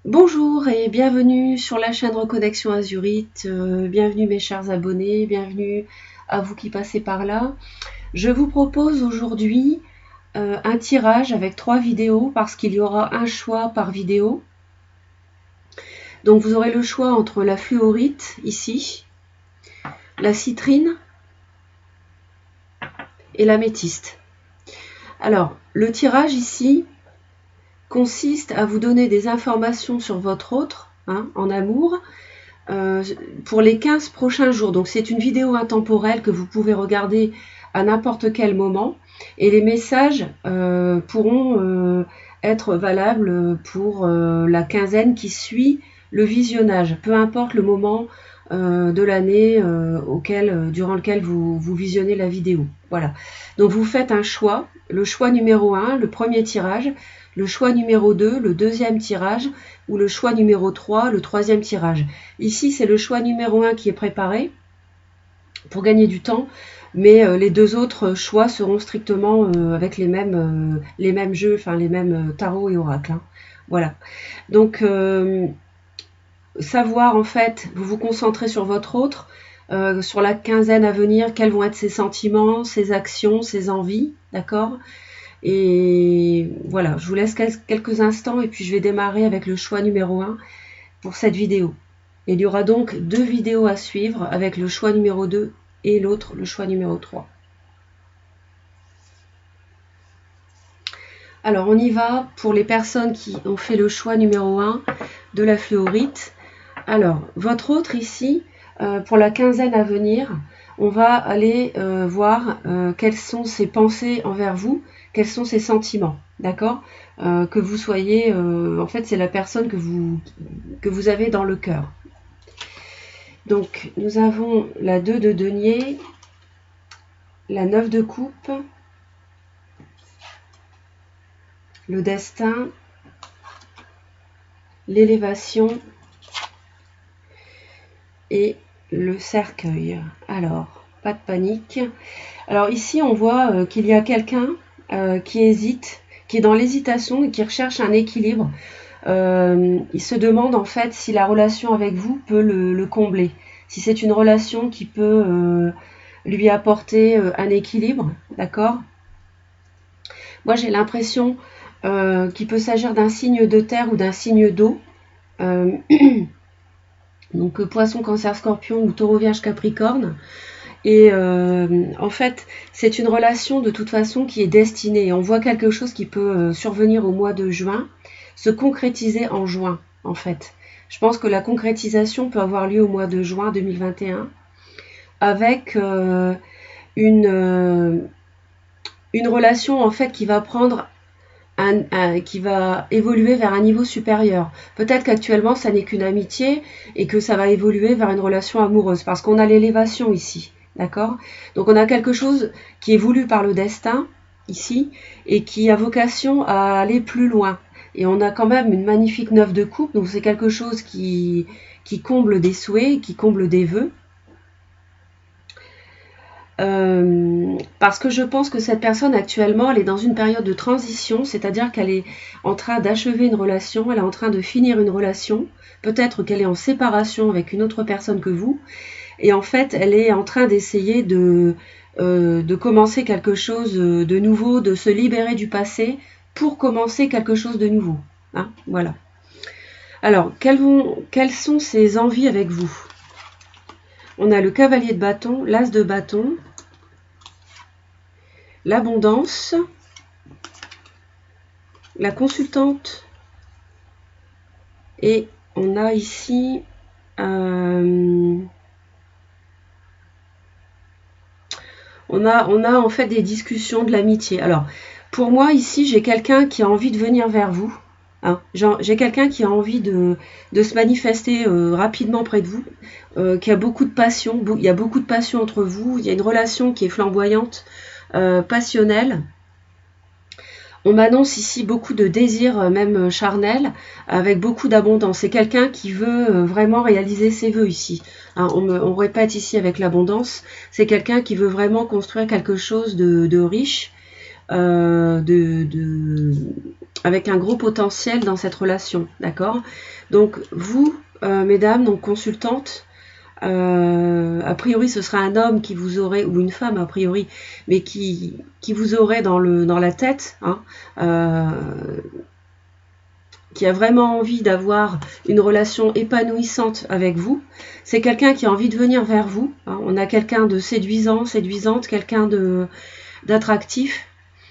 Bonjour et bienvenue sur la chaîne Reconnexion Azurite. Bienvenue mes chers abonnés, bienvenue à vous qui passez par là. Je vous propose aujourd'hui un tirage avec 3 vidéos parce qu'il y aura un choix par vidéo. Donc vous aurez le choix entre la fluorite ici, la citrine et l'améthyste. Alors le tirage ici consiste à vous donner des informations sur votre autre, en amour, pour les 15 prochains jours. Donc c'est une vidéo intemporelle que vous pouvez regarder à n'importe quel moment et les messages pourront être valables pour la quinzaine qui suit le visionnage, peu importe le moment de l'année durant lequel vous visionnez la vidéo. Voilà. Donc vous faites un choix, le choix numéro 1, le premier tirage, le choix numéro 2, le deuxième tirage, ou le choix numéro 3, le troisième tirage. Ici, c'est le choix numéro 1 qui est préparé pour gagner du temps, mais les deux autres choix seront strictement avec les mêmes jeux, enfin les mêmes tarots et oracles. Voilà. Donc, savoir en fait, vous vous concentrez sur votre autre, sur la quinzaine à venir, quels vont être ses sentiments, ses actions, ses envies, d'accord ? Et voilà, je vous laisse quelques instants et puis je vais démarrer avec le choix numéro 1 pour cette vidéo. Et il y aura donc 2 vidéos à suivre avec le choix numéro 2 et l'autre, le choix numéro 3. Alors on y va pour les personnes qui ont fait le choix numéro 1 de la fluorite. Alors, votre autre ici, pour la quinzaine à venir, on va aller voir quelles sont ses pensées envers vous, quels sont ses sentiments, d'accord, que vous soyez, en fait, c'est la personne que vous avez dans le cœur. Donc, nous avons la 2 de denier, la 9 de coupe, le destin, l'élévation et le cercueil. Alors, pas de panique. Alors ici, on voit qu'il y a quelqu'un qui hésite, qui est dans l'hésitation et qui recherche un équilibre. Il se demande en fait si la relation avec vous peut le combler. Si c'est une relation qui peut lui apporter un équilibre, d'accord ? Moi, j'ai l'impression qu'il peut s'agir d'un signe de terre ou d'un signe d'eau. Donc poisson, cancer, scorpion ou taureau, vierge, capricorne. Et en fait, c'est une relation de toute façon qui est destinée. On voit quelque chose qui peut survenir au mois de juin, se concrétiser en juin, en fait. Je pense que la concrétisation peut avoir lieu au mois de juin 2021 avec une relation en fait qui va prendre qui va évoluer vers un niveau supérieur. Peut-être qu'actuellement ça n'est qu'une amitié et que ça va évoluer vers une relation amoureuse parce qu'on a l'élévation ici, d'accord ? Donc on a quelque chose qui est voulu par le destin ici et qui a vocation à aller plus loin. Et on a quand même une magnifique 9 de coupe, donc c'est quelque chose qui comble des souhaits, qui comble des vœux. Parce que je pense que cette personne actuellement, elle est dans une période de transition, c'est-à-dire qu'elle est en train d'achever une relation, elle est en train de finir une relation, peut-être qu'elle est en séparation avec une autre personne que vous, et en fait, elle est en train d'essayer de commencer quelque chose de nouveau, de se libérer du passé pour commencer quelque chose de nouveau. Voilà. Alors, quelles sont ses envies avec vous ? On a le cavalier de bâton, l'as de bâton, l'abondance, la consultante, et on a ici on a en fait des discussions de l'amitié. Alors pour moi ici j'ai quelqu'un qui a envie de venir vers vous, j'ai quelqu'un qui a envie de se manifester rapidement près de vous, qui a beaucoup de passion, il y a beaucoup de passion entre vous, il y a une relation qui est flamboyante, passionnelle. On m'annonce ici beaucoup de désirs, même charnels, avec beaucoup d'abondance. C'est quelqu'un qui veut vraiment réaliser ses vœux ici. On répète ici avec l'abondance. C'est quelqu'un qui veut vraiment construire quelque chose de riche, avec un gros potentiel dans cette relation, d'accord? Donc vous, mesdames, donc consultantes, a priori ce sera un homme qui vous aurait, ou une femme a priori, mais qui vous aurait dans la tête, hein, qui a vraiment envie d'avoir une relation épanouissante avec vous. C'est quelqu'un qui a envie de venir vers vous, hein. On a quelqu'un de séduisant, séduisante, quelqu'un d'attractif.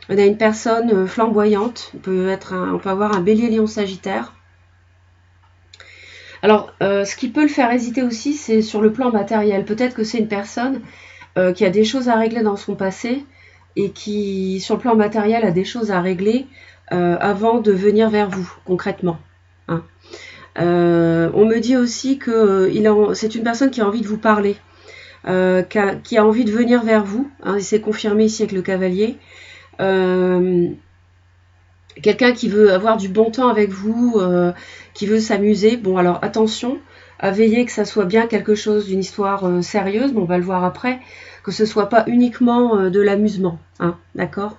On a une personne flamboyante, on peut avoir un bélier, lion, sagittaire. Alors, ce qui peut le faire hésiter aussi, c'est sur le plan matériel. Peut-être que c'est une personne qui a des choses à régler dans son passé et qui, sur le plan matériel, a des choses à régler avant de venir vers vous, concrètement. Hein. On me dit aussi que c'est une personne qui a envie de vous parler, qui a envie de venir vers vous. Hein, il s'est confirmé ici avec le cavalier. Quelqu'un qui veut avoir du bon temps avec vous, qui veut s'amuser. Bon, alors attention à veiller que ça soit bien quelque chose d'une histoire sérieuse, mais on va le voir après, que ce soit pas uniquement de l'amusement, hein, d'accord,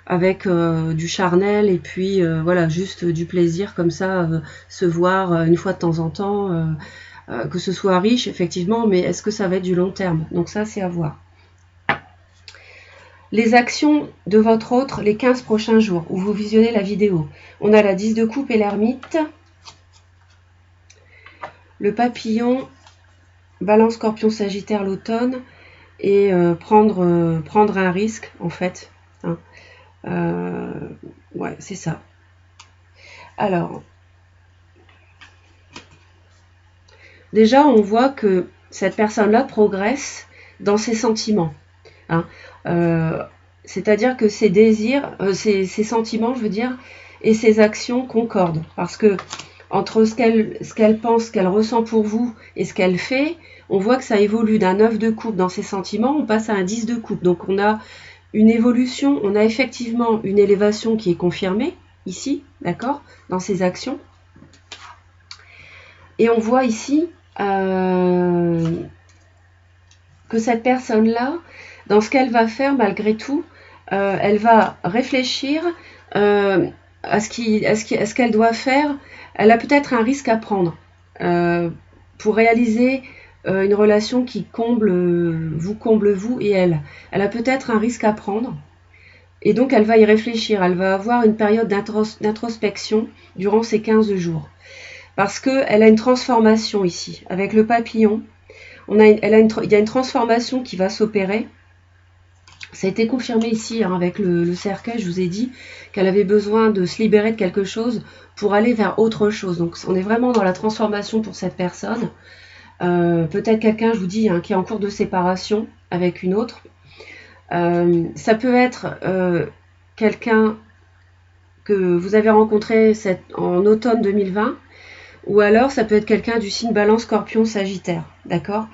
avec du charnel et puis voilà, juste du plaisir comme ça, se voir une fois de temps en temps, que ce soit riche effectivement, mais est-ce que ça va être du long terme? Donc ça, c'est à voir. Les actions de votre autre les 15 prochains jours où vous visionnez la vidéo. On a la 10 de coupe et l'ermite. Le papillon, balance, scorpion, sagittaire, l'automne. Et prendre un risque, en fait. Hein. Ouais, c'est ça. Alors, déjà, on voit que cette personne-là progresse dans ses sentiments. Hein. C'est-à-dire que ses désirs, ses sentiments, je veux dire, et ses actions concordent. Parce que entre ce qu'elle pense, ce qu'elle ressent pour vous et ce qu'elle fait, on voit que ça évolue d'un 9 de coupe dans ses sentiments, on passe à un 10 de coupe. Donc on a une évolution, on a effectivement une élévation qui est confirmée, ici, d'accord, dans ses actions. Et on voit ici que cette personne-là, dans ce qu'elle va faire, malgré tout, elle va réfléchir à ce qu'elle doit faire. Elle a peut-être un risque à prendre pour réaliser une relation qui vous comble vous et elle. Elle a peut-être un risque à prendre et donc elle va y réfléchir. Elle va avoir une période d'introspection durant ces 15 jours parce qu'elle a une transformation ici. Avec le papillon, il y a une transformation qui va s'opérer. Ça a été confirmé ici hein, avec le cercueil, je vous ai dit qu'elle avait besoin de se libérer de quelque chose pour aller vers autre chose. Donc on est vraiment dans la transformation pour cette personne. Peut-être quelqu'un, je vous dis, hein, qui est en cours de séparation avec une autre. Ça peut être quelqu'un que vous avez rencontré en automne 2020, ou alors ça peut être quelqu'un du signe Balance, Scorpion, Sagittaire, d'accord.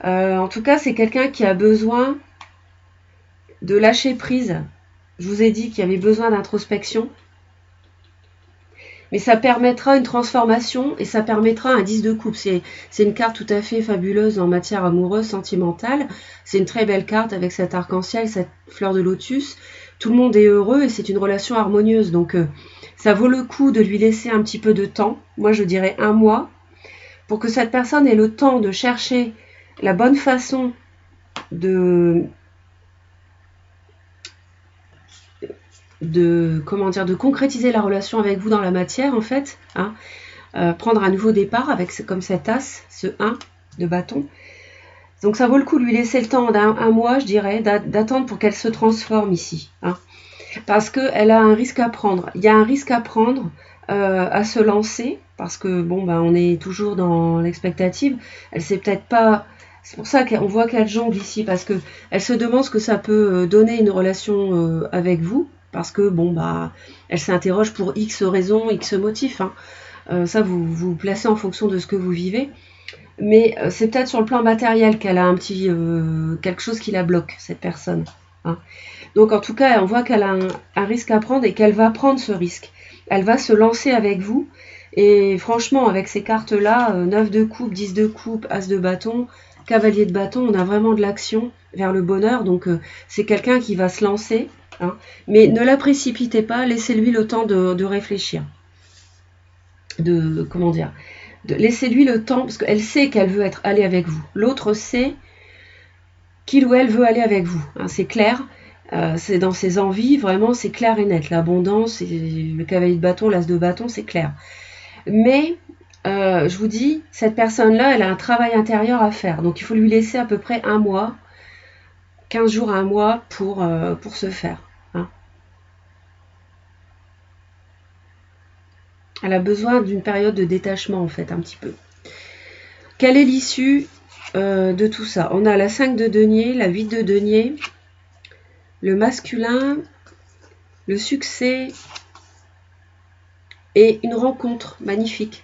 En tout cas, c'est quelqu'un qui a besoin de lâcher prise. Je vous ai dit qu'il y avait besoin d'introspection. Mais ça permettra une transformation et ça permettra un 10 de coupe. C'est une carte tout à fait fabuleuse en matière amoureuse, sentimentale. C'est une très belle carte avec cet arc-en-ciel, cette fleur de lotus. Tout le monde est heureux et c'est une relation harmonieuse. Donc ça vaut le coup de lui laisser un petit peu de temps. Moi je dirais 1 mois. Pour que cette personne ait le temps de chercher la bonne façon de concrétiser la relation avec vous dans la matière en fait, hein, prendre un nouveau départ avec comme cet as, ce 1 de bâton. Donc ça vaut le coup de lui laisser le temps d'un mois, je dirais, d'attendre pour qu'elle se transforme ici, hein, parce qu'elle a un risque à prendre. Il y a un risque à prendre, à se lancer, parce que bon, ben, on est toujours dans l'expectative. Elle sait peut-être pas. C'est pour ça qu'on voit qu'elle jongle ici, parce que elle se demande ce que ça peut donner une relation avec vous. Parce que, bon, bah, elle s'interroge pour X raisons, X motifs. Hein. Ça, vous placez en fonction de ce que vous vivez. Mais c'est peut-être sur le plan matériel qu'elle a un petit quelque chose qui la bloque, cette personne. Hein. Donc, en tout cas, on voit qu'elle a un risque à prendre et qu'elle va prendre ce risque. Elle va se lancer avec vous. Et franchement, avec ces cartes-là, 9 de coupe, 10 de coupe, As de bâton, cavalier de bâton, on a vraiment de l'action vers le bonheur. Donc, c'est quelqu'un qui va se lancer hein. Mais ne la précipitez pas, laissez-lui le temps de réfléchir. Comment dire, laissez-lui le temps, parce qu'elle sait qu'elle veut aller avec vous. L'autre sait qu'il ou elle veut aller avec vous, hein, c'est clair. C'est dans ses envies, vraiment, c'est clair et net. L'abondance, le cavalier de bâton, l'as de bâton, c'est clair. Mais, je vous dis, cette personne-là, elle a un travail intérieur à faire. Donc, il faut lui laisser à peu près 1 mois, 15 jours à 1 mois pour se faire. Hein. Elle a besoin d'une période de détachement, en fait, un petit peu. Quelle est l'issue de tout ça? On a la 5 de denier, la 8 de denier, le masculin, le succès et une rencontre magnifique.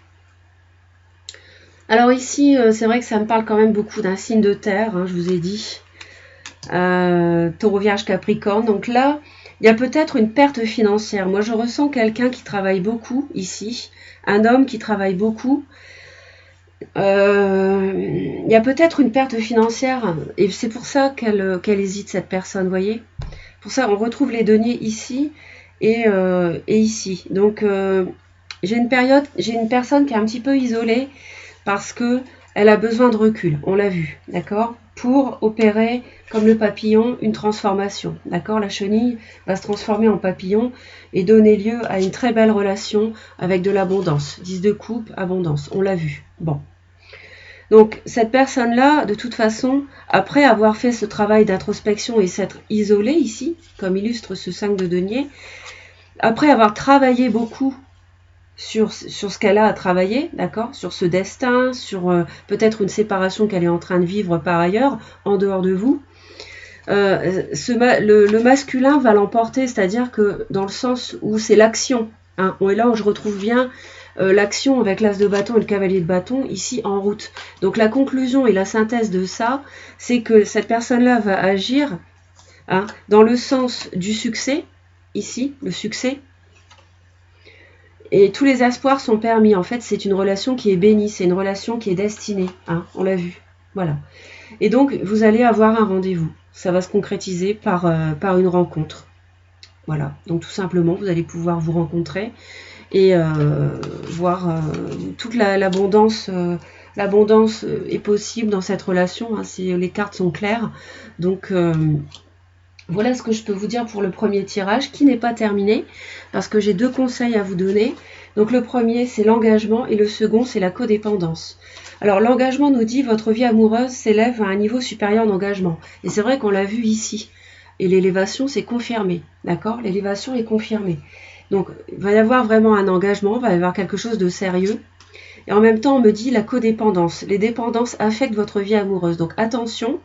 Alors ici, c'est vrai que ça me parle quand même beaucoup d'un signe de terre, hein, je vous ai dit. Taureau, Vierge, Capricorne. Donc là, il y a peut-être une perte financière. Moi, je ressens quelqu'un qui travaille beaucoup ici, un homme qui travaille beaucoup. Il y a peut-être une perte financière et c'est pour ça qu'elle hésite, cette personne, vous voyez. Pour ça, on retrouve les deniers ici et ici. Donc, j'ai une personne qui est un petit peu isolée parce que elle a besoin de recul, on l'a vu, d'accord, pour opérer, comme le papillon, une transformation, d'accord. La chenille va se transformer en papillon et donner lieu à une très belle relation avec de l'abondance. 10 de coupe, abondance, on l'a vu. Bon. Donc, cette personne-là, de toute façon, après avoir fait ce travail d'introspection et s'être isolée ici, comme illustre ce 5 de denier, après avoir travaillé beaucoup sur ce qu'elle a à travailler, d'accord, sur ce destin, sur peut-être une séparation qu'elle est en train de vivre par ailleurs, en dehors de vous, le masculin va l'emporter, c'est-à-dire que dans le sens où c'est l'action, hein, et là où je retrouve bien l'action avec l'as de bâton et le cavalier de bâton, ici en route. Donc la conclusion et la synthèse de ça, c'est que cette personne-là va agir, hein, dans le sens du succès, ici, le succès, et tous les espoirs sont permis. En fait, c'est une relation qui est bénie, c'est une relation qui est destinée, hein, on l'a vu. Voilà. Et donc, vous allez avoir un rendez-vous. Ça va se concrétiser par une rencontre. Voilà. Donc, tout simplement, vous allez pouvoir vous rencontrer et voir toute l'abondance. L'abondance est possible dans cette relation, hein, les cartes sont claires. Donc, voilà ce que je peux vous dire pour le premier tirage, qui n'est pas terminé, parce que j'ai 2 conseils à vous donner. Donc le premier, c'est l'engagement, et le second, c'est la codépendance. Alors l'engagement nous dit, votre vie amoureuse s'élève à un niveau supérieur d'engagement. Et c'est vrai qu'on l'a vu ici. Et l'élévation, c'est confirmé. D'accord? L'élévation est confirmée. Donc il va y avoir vraiment un engagement, il va y avoir quelque chose de sérieux. Et en même temps, on me dit la codépendance. Les dépendances affectent votre vie amoureuse. Donc attention,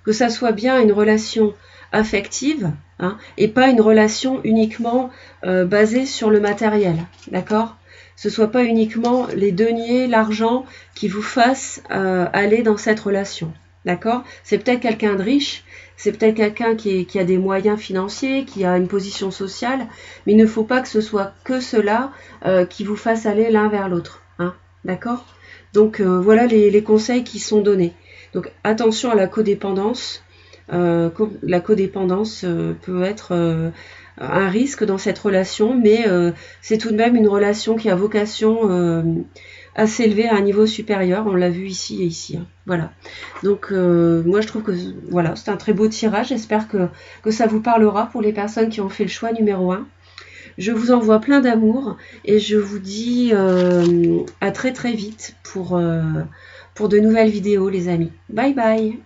que ça soit bien une relation affective, hein, et pas une relation uniquement basée sur le matériel, d'accord. Ce ne soit pas uniquement les deniers, l'argent qui vous fassent aller dans cette relation, d'accord. C'est peut-être quelqu'un de riche, c'est peut-être quelqu'un qui a des moyens financiers, qui a une position sociale, mais il ne faut pas que ce soit que cela qui vous fasse aller l'un vers l'autre, hein, d'accord. Donc voilà les conseils qui sont donnés. Donc attention à la codépendance. La codépendance peut être un risque dans cette relation, mais c'est tout de même une relation qui a vocation à s'élever à un niveau supérieur. On l'a vu ici et ici. Hein. Voilà. Donc moi je trouve que voilà, c'est un très beau tirage. J'espère que ça vous parlera pour les personnes qui ont fait le choix numéro 1. Je vous envoie plein d'amour et je vous dis à très très vite pour de nouvelles vidéos, les amis. Bye bye.